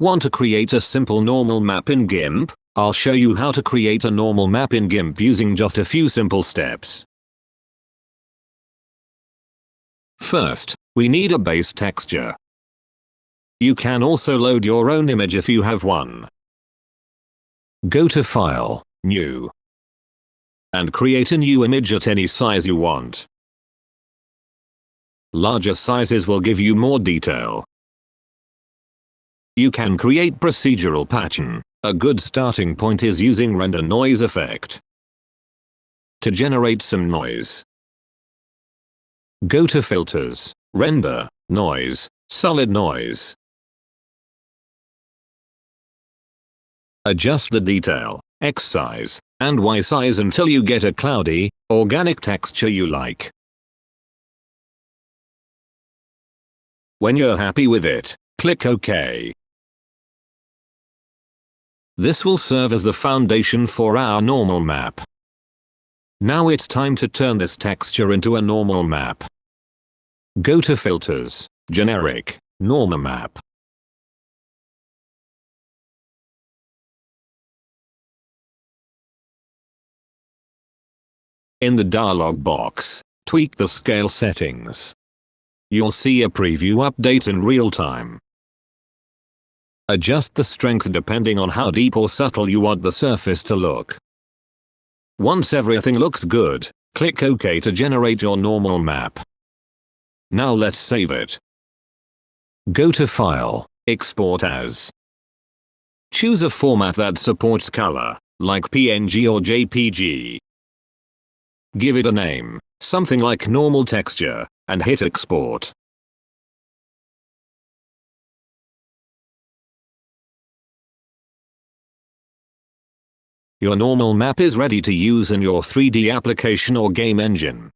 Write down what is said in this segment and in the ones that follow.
Want to create a simple normal map in GIMP? I'll show you how to create a normal map in GIMP using just a few simple steps. First, we need a base texture. You can also load your own image if you have one. Go to File, New, and create a new image at any size you want. Larger sizes will give you more detail. You can create procedural pattern. A good starting point is using render noise effect to generate some noise. Go to Filters, Render, Noise, Solid Noise. Adjust the detail, X size, and Y size until you get a cloudy, organic texture you like. When you're happy with it, click OK. This will serve as the foundation for our normal map. Now it's time to turn this texture into a normal map. Go to Filters, Generic, Normal Map. In the dialog box, tweak the scale settings. You'll see a preview update in real time. Adjust the strength depending on how deep or subtle you want the surface to look. Once everything looks good, click OK to generate your normal map. Now let's save it. Go to File, Export As. Choose a format that supports color, like PNG or JPG. Give it a name, something like normal texture, and hit export. Your normal map is ready to use in your 3D application or game engine.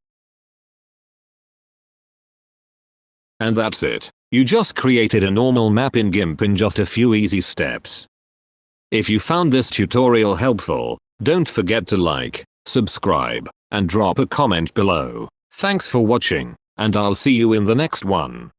And that's it. You just created a normal map in GIMP in just a few easy steps. If you found this tutorial helpful, don't forget to like, subscribe, and drop a comment below. Thanks for watching, and I'll see you in the next one.